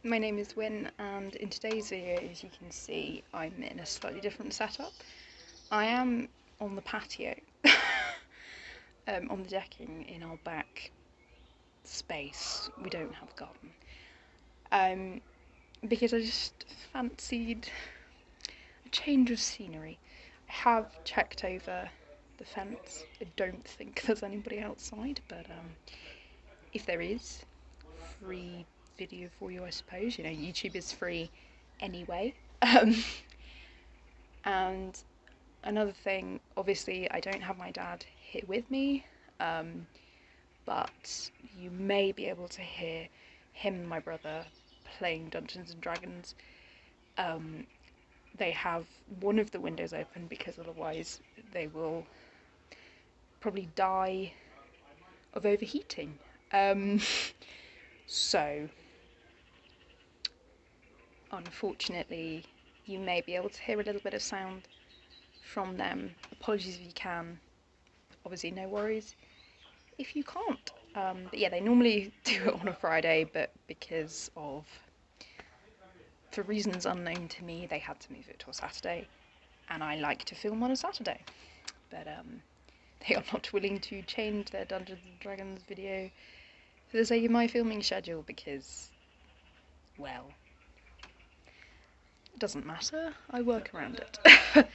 my name is Wyn, and in today's video, as you can see, I'm in a slightly different setup. I am on the patio, on the decking in our back space. We don't have a garden. Because I just fancied a change of scenery. I have checked over the fence. I don't think there's anybody outside, but if there is, free video for you, I suppose. You know, YouTube is free anyway. And another thing, obviously, I don't have my dad here with me, but you may be able to hear him and my brother playing Dungeons and Dragons. They have one of the windows open because otherwise they will probably die of overheating. So, unfortunately, you may be able to hear a little bit of sound from them. Apologies if you can. Obviously, no worries if you can't. But yeah, they normally do it on a Friday, but for reasons unknown to me, they had to move it to a Saturday, and I like to film on a Saturday. But they are not willing to change their Dungeons and Dragons video for the sake of my filming schedule because, well, it doesn't matter, I work around it.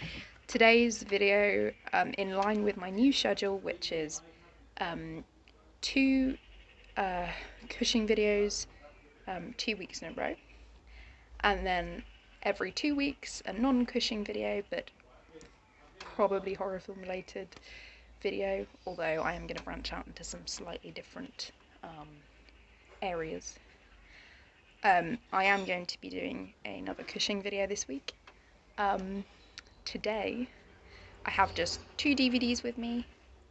Today's video, in line with my new schedule, which is two Cushing videos 2 weeks in a row, and then every 2 weeks a non-Cushing video, but probably horror film related video, although I am going to branch out into some slightly different areas. I am going to be doing another Cushing video this week. Today I have just 2 DVDs with me,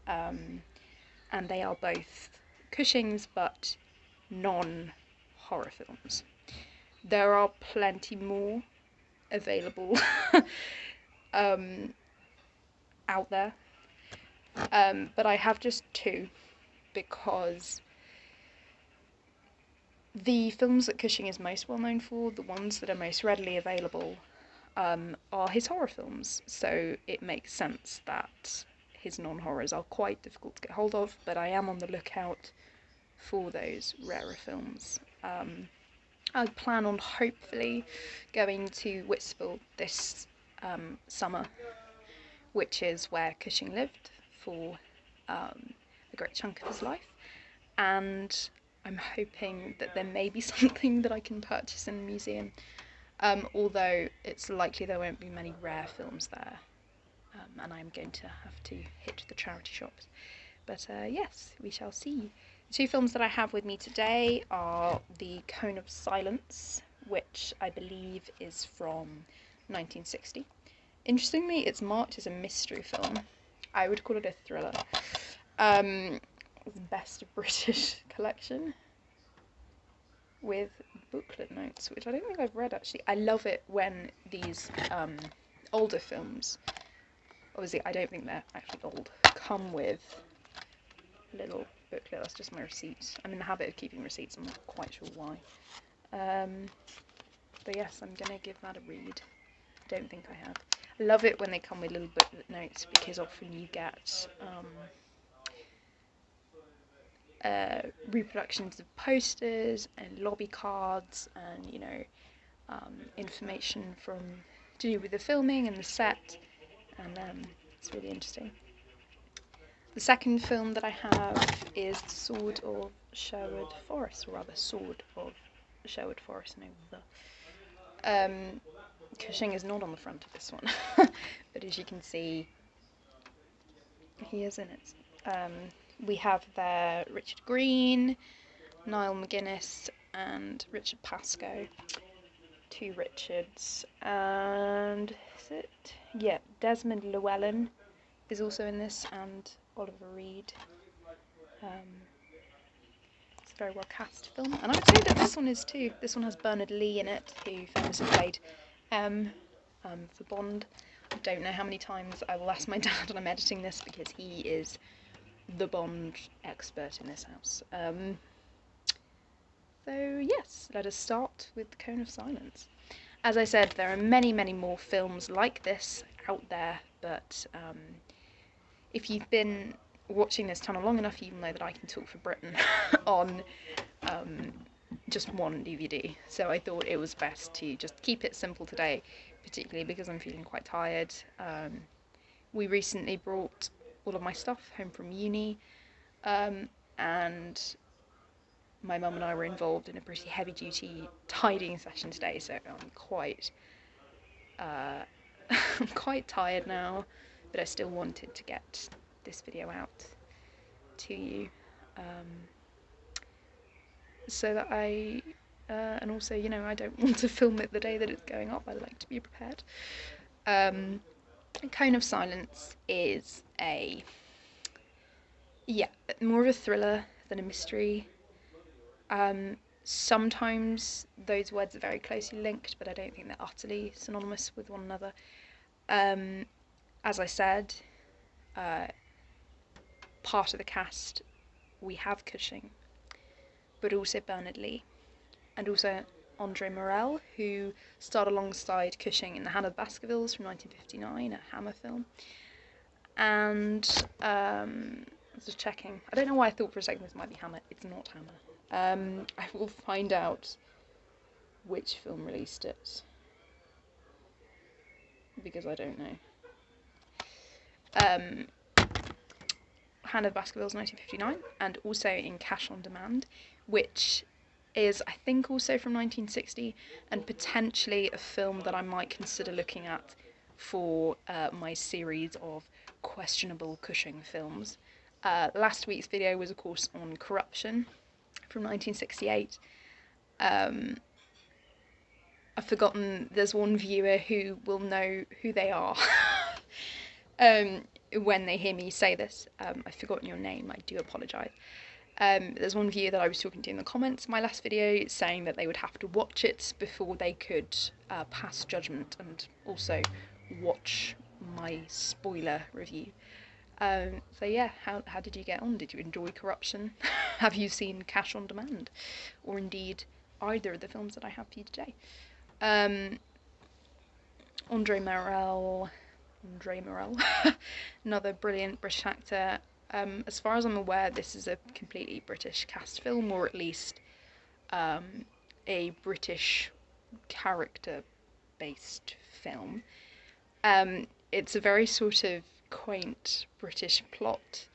and they are both Cushings but non-horror films. There are plenty more available out there, but I have just 2 because the films that Cushing is most well known for, the ones that are most readily available, are his horror films, so it makes sense that his non-horrors are quite difficult to get hold of, but I am on the lookout for those rarer films. I plan on hopefully going to Whitsville this summer, which is where Cushing lived for a great chunk of his life, and I'm hoping that there may be something that I can purchase in the museum, although it's likely there won't be many rare films there, and I'm going to have to hit the charity shops. But yes, we shall see. The 2 films that I have with me today are The Cone of Silence, which I believe is from 1960. Interestingly, it's marked as a mystery film. I would call it a thriller. Best of British collection with booklet notes, which I don't think I've read actually. I love it when these older films, obviously I don't think they're actually old, come with a little booklet. That's just my receipt. I'm in the habit of keeping receipts, I'm not quite sure why. But yes, I'm gonna give that a read. I don't think I have. I love it when they come with little booklet notes because often you get reproductions of posters and lobby cards and, you know, information to do with the filming and the set, and it's really interesting. The second film that I have is The Sword of Sherwood Forest, or rather Sword of Sherwood Forest, no the. Cushing is not on the front of this one, but as you can see, he is in it. We have there Richard Green, Niall McGuinness, and Richard Pascoe. 2 Richards, and is it? Yeah, Desmond Llewellyn is also in this, and Oliver Reed. It's a very well cast film, and I would say that this one is too. This one has Bernard Lee in it, who famously played M for Bond. I don't know how many times I will ask my dad when I'm editing this because he is the Bond expert in this house. So yes, let us start with the Cone of Silence. As I said, there are many, many more films like this out there, but if you've been watching this channel long enough, you know that I can talk for Britain on just one DVD. So I thought it was best to just keep it simple today, particularly because I'm feeling quite tired. We recently brought all of my stuff home from uni, and my mum and I were involved in a pretty heavy-duty tidying session today, so I'm quite I'm quite tired now, but I still wanted to get this video out to you, so that and also, you know, I don't want to film it the day that it's going up. I like to be prepared. Cone of Silence is more of a thriller than a mystery. Sometimes those words are very closely linked, but I don't think they're utterly synonymous with one another. As I said, part of the cast, we have Cushing, but also Bernard Lee, and also Andre Morel, who starred alongside Cushing in The Hand of the Baskervilles from 1959, a Hammer film. And I was just checking. I don't know why I thought for a second this might be Hammer. It's not Hammer. I will find out which film released it, because I don't know. Hand of Baskervilles 1959, and also in Cash on Demand, which is, I think, also from 1960, and potentially a film that I might consider looking at for my series of questionable Cushing films. Last week's video was, of course, on Corruption from 1968. I've forgotten, there's one viewer who will know who they are when they hear me say this. I've forgotten your name, I do apologise. There's one viewer that I was talking to in the comments of my last video saying that they would have to watch it before they could pass judgment and also watch my spoiler review. So yeah, how did you get on? Did you enjoy Corruption? Have you seen Cash on Demand? Or indeed either of the films that I have for you today? Andre Morel, another brilliant British actor. As far as I'm aware, this is a completely British cast film, or at least a British character-based film. It's a very sort of quaint British plot,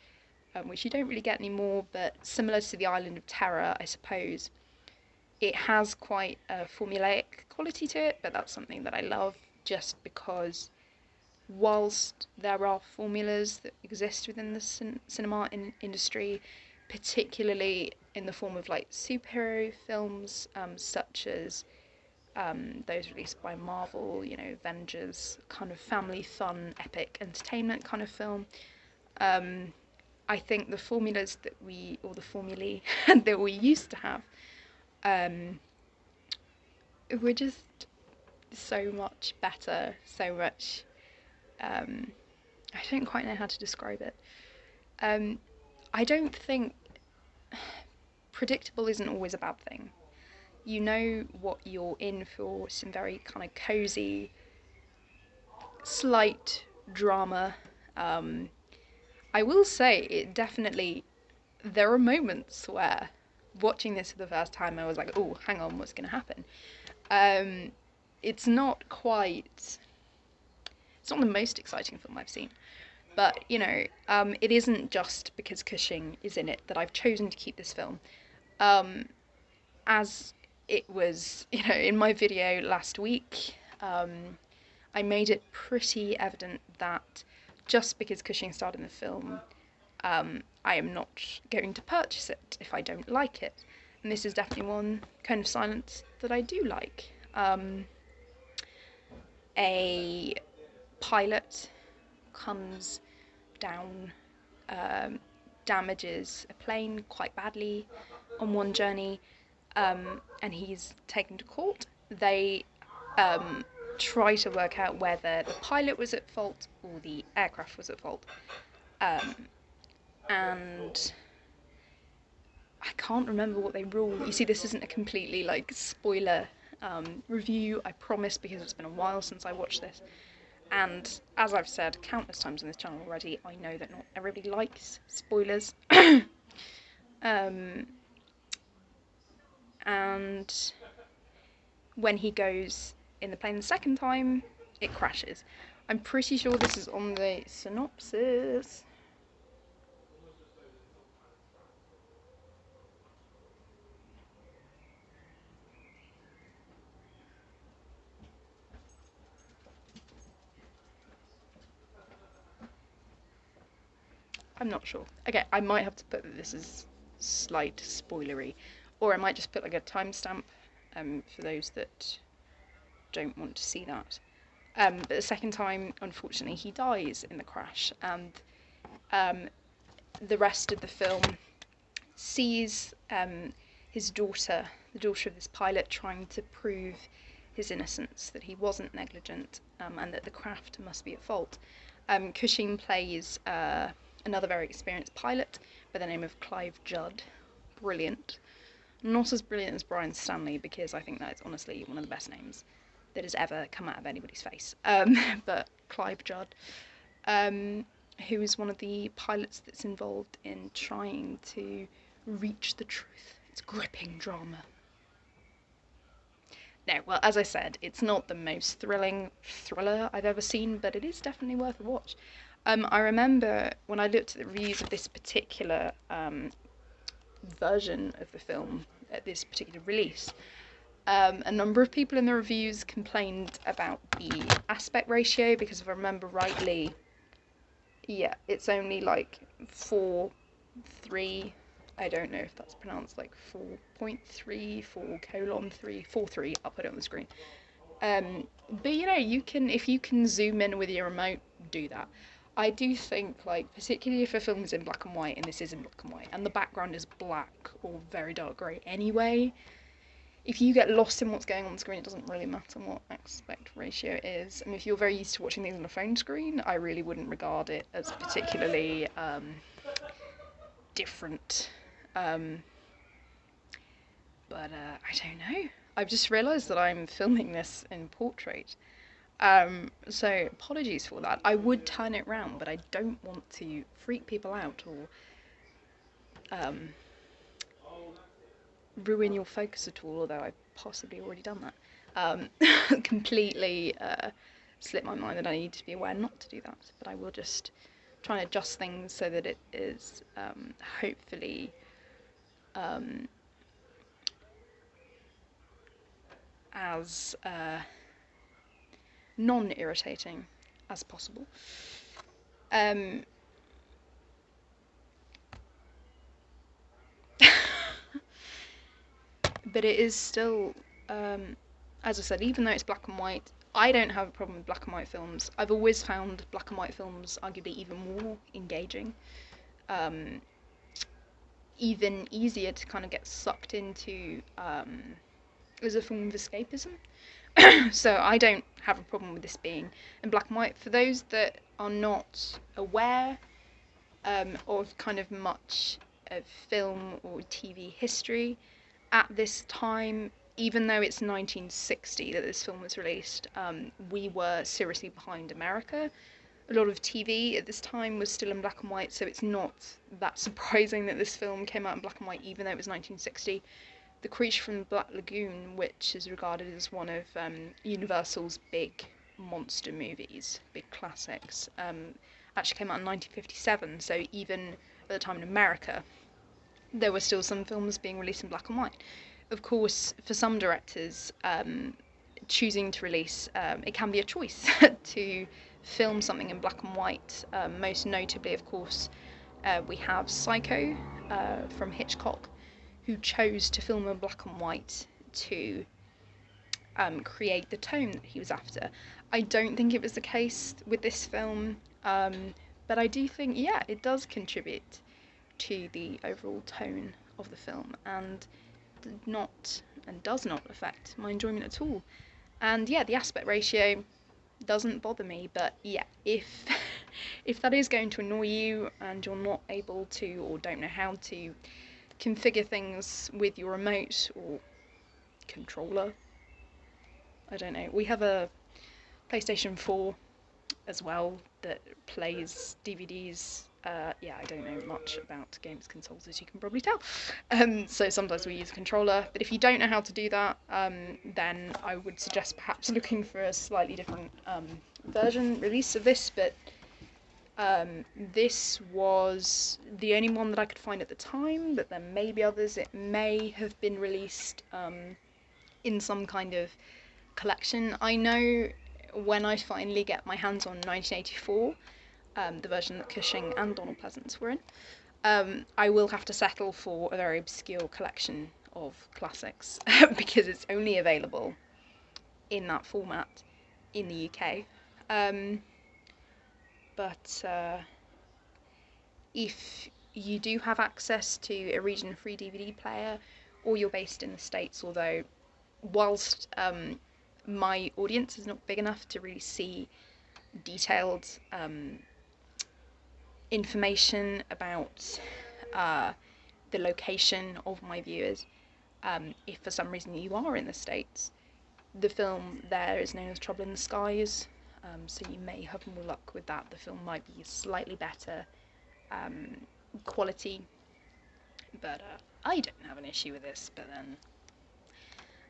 which you don't really get anymore, but similar to The Island of Terror, I suppose. It has quite a formulaic quality to it, but that's something that I love, just because whilst there are formulas that exist within the cinema industry, particularly in the form of like superhero films, such as those released by Marvel, you know, Avengers, kind of family fun, epic entertainment kind of film. I think the formulas that the formulae that we used to have, were just so much better, so much, I don't quite know how to describe it. I don't think predictable isn't always a bad thing. You know what you're in for, some very kind of cozy, slight drama. I will say, there are moments where, watching this for the first time, I was like, oh, hang on, what's going to happen? It's not the most exciting film I've seen, but, you know, it isn't just because Cushing is in it that I've chosen to keep this film. As it was, you know, in my video last week, I made it pretty evident that just because Cushing starred in the film, I am not going to purchase it if I don't like it. And this is definitely one, Cone of Silence, that I do like. A pilot comes down, damages a plane quite badly on one journey, and he's taken to court. They try to work out whether the pilot was at fault or the aircraft was at fault. And I can't remember what they rule. You see, this isn't a completely like spoiler review, I promise, because it's been a while since I watched this. And as I've said countless times on this channel already, I know that not everybody likes spoilers. um, and when he goes in the plane the second time, it crashes. I'm pretty sure this is on the synopsis. I'm not sure. Okay, I might have to put that this is slight spoilery, or I might just put like a timestamp for those that don't want to see that. But the second time, unfortunately, he dies in the crash, and the rest of the film sees his daughter, the daughter of this pilot, trying to prove his innocence, that he wasn't negligent, and that the craft must be at fault. Cushing plays another very experienced pilot by the name of Clive Judd. Brilliant. Not as brilliant as Brian Stanley, because I think that is honestly one of the best names that has ever come out of anybody's face. But Clive Judd, who is one of the pilots that's involved in trying to reach the truth. It's gripping drama. No, well, as I said, it's not the most thrilling thriller I've ever seen, but it is definitely worth a watch. I remember when I looked at the reviews of this particular version of the film, at this particular release, a number of people in the reviews complained about the aspect ratio, because if I remember rightly, yeah, it's only like 4:3. I don't know if that's pronounced like 4.3, 4:3, 4:3. I'll put it on the screen. But you know, you can, if you can zoom in with your remote, do that. I do think, like, particularly if a film is in black and white, and this is in black and white, and the background is black or very dark grey anyway, if you get lost in what's going on the screen, it doesn't really matter what aspect ratio is. I mean, if you're very used to watching things on a phone screen, I really wouldn't regard it as particularly different. But I don't know. I've just realised that I'm filming this in portrait. So apologies for that. I would turn it round, but I don't want to freak people out or ruin your focus at all, although I've possibly already done that. Completely slipped my mind that I need to be aware not to do that, but I will just try and adjust things so that it is hopefully as non-irritating as possible. But it is still, as I said, even though it's black and white, I don't have a problem with black and white films. I've always found black and white films arguably even more engaging, even easier to kind of get sucked into as a form of escapism. So I don't have a problem with this being in black and white. For those that are not aware of kind of much of film or TV history, at this time, even though it's 1960 that this film was released, we were seriously behind America. A lot of TV at this time was still in black and white, so it's not that surprising that this film came out in black and white, even though it was 1960. The Creature from the Black Lagoon, which is regarded as one of Universal's big monster movies, big classics, actually came out in 1957, so even at the time in America, there were still some films being released in black and white. Of course, for some directors, choosing to release, it can be a choice to film something in black and white. Most notably, of course, we have Psycho from Hitchcock, who chose to film in black and white to create the tone that he was after. I don't think it was the case with this film, but I do think, yeah, it does contribute to the overall tone of the film, and does not affect my enjoyment at all. And yeah, the aspect ratio doesn't bother me, but yeah, if if that is going to annoy you and you're not able to or don't know how to configure things with your remote or controller. I don't know. We have a PlayStation 4 as well that plays DVDs. Yeah, I don't know much about games consoles, as you can probably tell. So sometimes we use a controller. But if you don't know how to do that, then I would suggest perhaps looking for a slightly different version release of this. But this was the only one that I could find at the time, but there may be others. It may have been released in some kind of collection. I know when I finally get my hands on 1984, the version that Cushing and Donald Pleasance were in, I will have to settle for a very obscure collection of classics because it's only available in that format in the UK. But if you do have access to a region-free DVD player, or you're based in the States, although whilst my audience is not big enough to really see detailed information about the location of my viewers, if for some reason you are in the States, the film there is known as Trouble in the Skies, so you may have more luck with that. The film might be slightly better quality, but I don't have an issue with this. But then,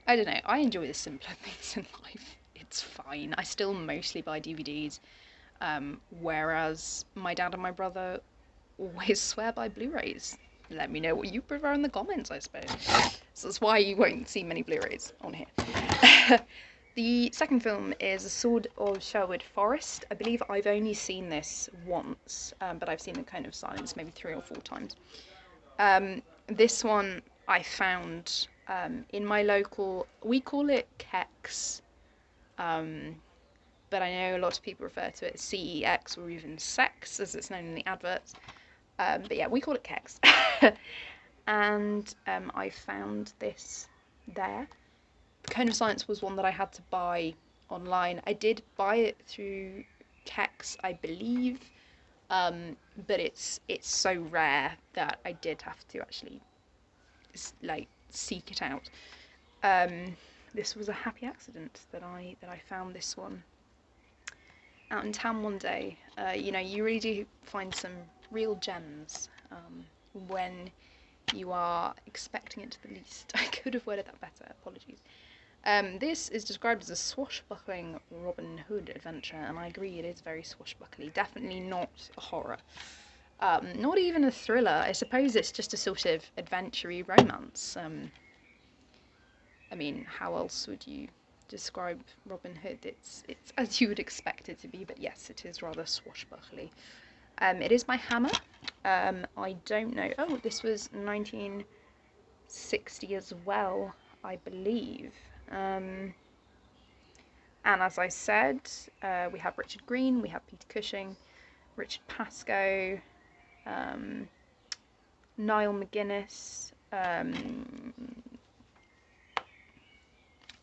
I don't know, I enjoy the simpler things in life. It's fine. I still mostly buy DVDs, whereas my dad and my brother always swear by Blu-rays. Let me know what you prefer in the comments, I suppose. So that's why you won't see many Blu-rays on here. The second film is A Sword of Sherwood Forest. I believe I've only seen this once, but I've seen The Cone of Silence maybe 3 or 4 times. This one I found in my local, we call it Kex, but I know a lot of people refer to it as CEX or even Sex, as it's known in the adverts. But yeah, we call it Kex. And I found this there. The Cone of Silence was one that I had to buy online. I did buy it through Kex, I believe, but it's so rare that I did have to actually seek it out. This was a happy accident that I found this one out in town one day. You really do find some real gems when you are expecting it to the least. I could have worded that better, apologies. This is described as a swashbuckling Robin Hood adventure, and I agree, it is very swashbuckly. Definitely not a horror. Not even a thriller. I suppose it's just a sort of adventure-y romance. I mean, how else would you describe Robin Hood? It's as you would expect it to be, but yes, it is rather swashbuckly. It is by Hammer. I don't know. Oh, this was 1960 as well, I believe. And as I said, we have Richard Green, we have Peter Cushing, Richard Pascoe, Niall McGuinness,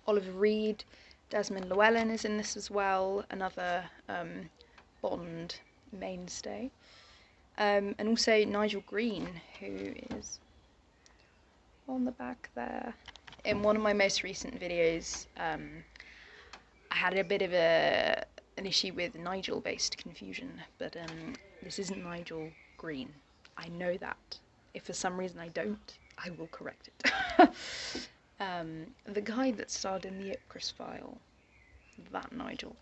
Oliver Reed, Desmond Llewellyn is in this as well, another Bond mainstay, and also Nigel Green, who is on the back there. In one of my most recent videos, I had a bit of an issue with Nigel-based confusion, but this isn't Nigel Green. I know that. If for some reason I don't, I will correct it. The guy that starred in the Ipcris File, that Nigel.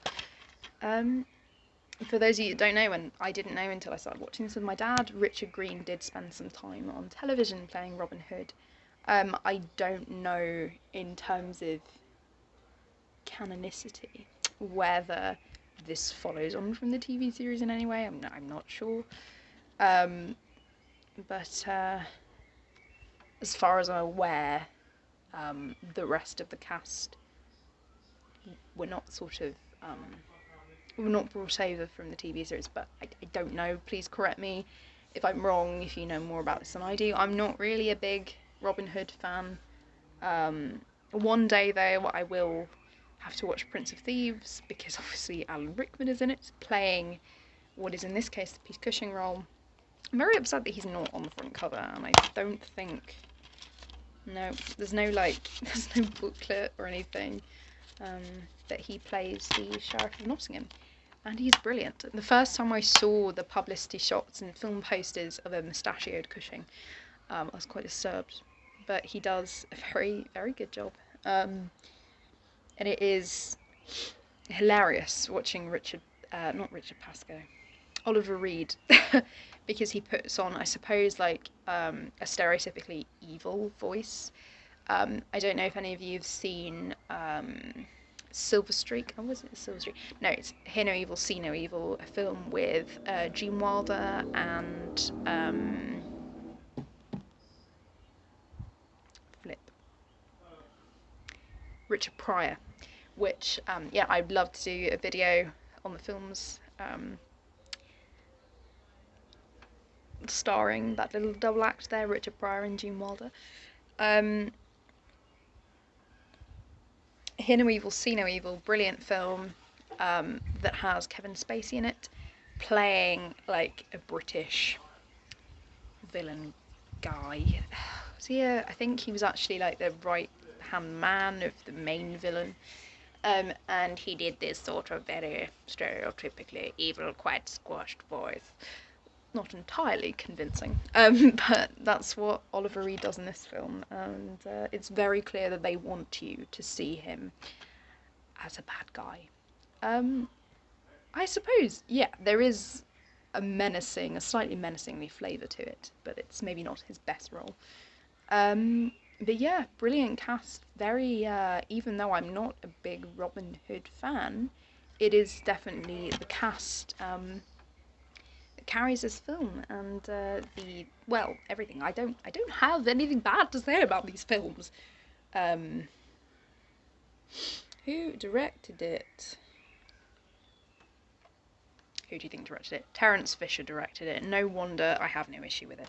For those of you that don't know, and I didn't know until I started watching this with my dad, Richard Green did spend some time on television playing Robin Hood. I don't know in terms of canonicity whether this follows on from the TV series in any way. I'm not sure. But as far as I'm aware, the rest of the cast were not were not brought over from the TV series, but I don't know. Please correct me if I'm wrong, if you know more about this than I do. I'm not really a big Robin Hood fan. One day, though, I will have to watch Prince of Thieves, because obviously Alan Rickman is in it, playing what is in this case the Peter Cushing role. I'm very upset that he's not on the front cover, and I don't think... No, there's no booklet or anything that he plays the Sheriff of Nottingham. And he's brilliant. The first time I saw the publicity shots and film posters of a mustachioed Cushing, I was quite disturbed. But he does a very, very good job. And it is hilarious watching Oliver Reed, because he puts on, I suppose, like a stereotypically evil voice. I don't know if any of you have seen Silver Streak. Oh, was it Silver Streak? No, it's Hear No Evil, See No Evil, a film with Gene Wilder and Richard Pryor, which, yeah, I'd love to do a video on the films starring that little double act there, Richard Pryor and Gene Wilder. Hear No Evil, See No Evil, brilliant film that has Kevin Spacey in it, playing like a British villain guy. So yeah, I think he was actually like the right-hand man of the main villain. And he did this sort of very stereotypically evil, quite squashed voice. Not entirely convincing, but that's what Oliver Reed does in this film, and it's very clear that they want you to see him as a bad guy. I suppose, yeah, there is a slightly menacingly flavour to it, but it's maybe not his best role. But yeah, brilliant cast. Very, even though I'm not a big Robin Hood fan, it is definitely the cast that carries this film, and everything. I don't have anything bad to say about these films. Who directed it? Who do you think directed it? Terence Fisher directed it. No wonder I have no issue with it.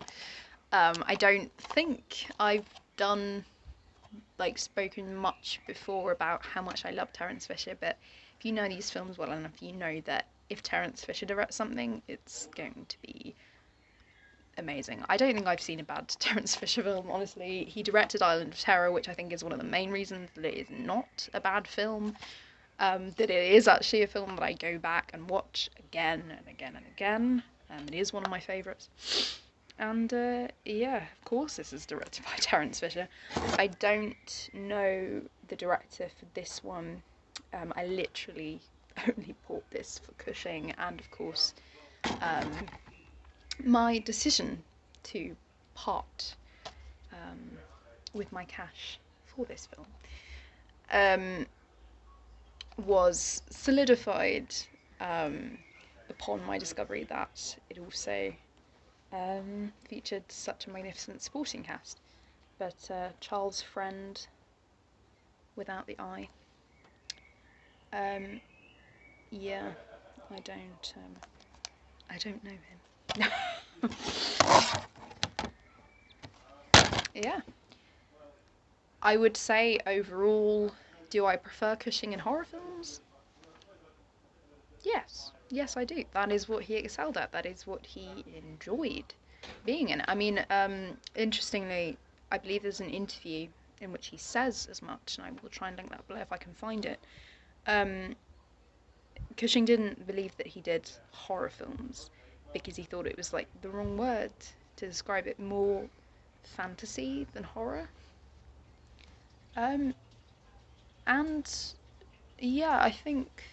I don't think I've spoken much before about how much I love Terence Fisher, but if you know these films well enough, you know that if Terence Fisher directs something, it's going to be amazing. I don't think I've seen a bad Terence Fisher film, honestly. He directed Island of Terror, which I think is one of the main reasons that it is not a bad film. That it is actually a film that I go back and watch again and again and again. It is one of my favourites. And yeah, of course this is directed by Terence Fisher. I don't know the director for this one. I literally only bought this for Cushing, and of course my decision to part with my cash for this film was solidified upon my discovery that it also featured such a magnificent supporting cast. But Charles Friend, without the I, yeah, I don't know him. Yeah, I would say overall, do I prefer Cushing in horror films? Yes, I do. That is what he excelled at. That is what he enjoyed being in. I mean, interestingly, I believe there's an interview in which he says as much, and I will try and link that below if I can find it. Cushing didn't believe that he did horror films because he thought it was like the wrong word to describe it, more fantasy than horror. And yeah, I think,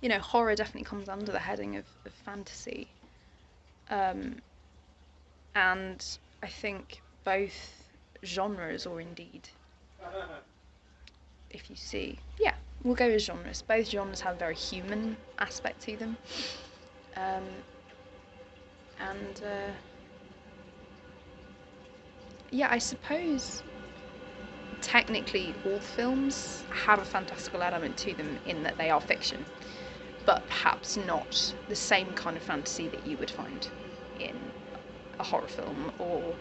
you know, horror definitely comes under the heading of fantasy. And I think both genres, or indeed, if you see, yeah, we'll go with genres. Both genres have a very human aspect to them. Yeah, I suppose technically all films have a fantastical element to them in that they are fiction, but perhaps not the same kind of fantasy that you would find in a horror film or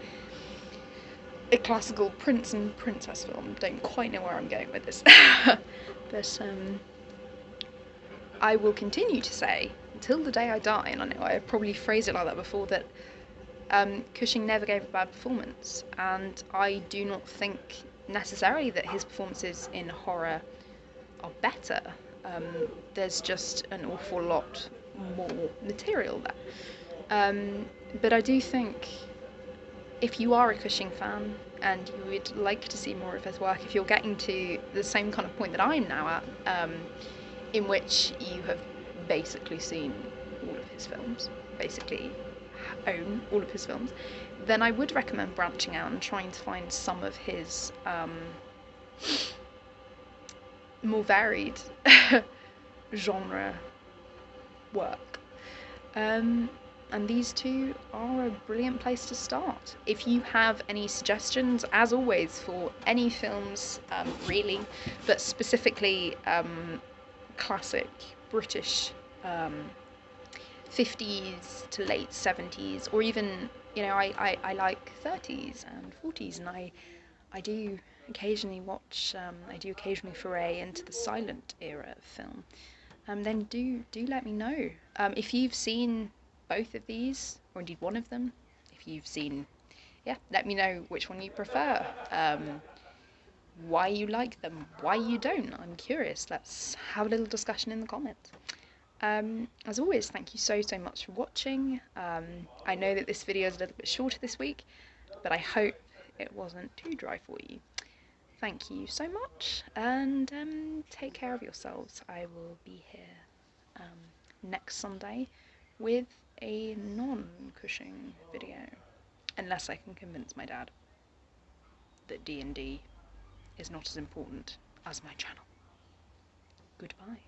a classical prince and princess film. Don't quite know where I'm going with this. But I will continue to say till the day I die, and I know I probably phrased it like that before, that Cushing never gave a bad performance, and I do not think necessarily that his performances in horror are better. Um, there's just an awful lot more material there. But I do think if you are a Cushing fan and you would like to see more of his work, if you're getting to the same kind of point that I'm now at, in which you have basically seen all of his films, basically own all of his films, then I would recommend branching out and trying to find some of his more varied genre work. And these two are a brilliant place to start. If you have any suggestions, as always, for any films, really, but specifically classic British 50s to late 70s, or even, I like 30s and 40s, and I do occasionally watch, I do occasionally foray into the silent era of film. Then do let me know. If you've seen both of these, or indeed one of them, if you've seen, let me know which one you prefer, why you like them, why you don't. I'm curious. Let's have a little discussion in the comments. As always, thank you so much for watching. I know that this video is a little bit shorter this week, but I hope it wasn't too dry for you. Thank you so much, and take care of yourselves. I will be here next Sunday with a non-Cushing video, unless I can convince my dad that D&D is not as important as my channel. Goodbye.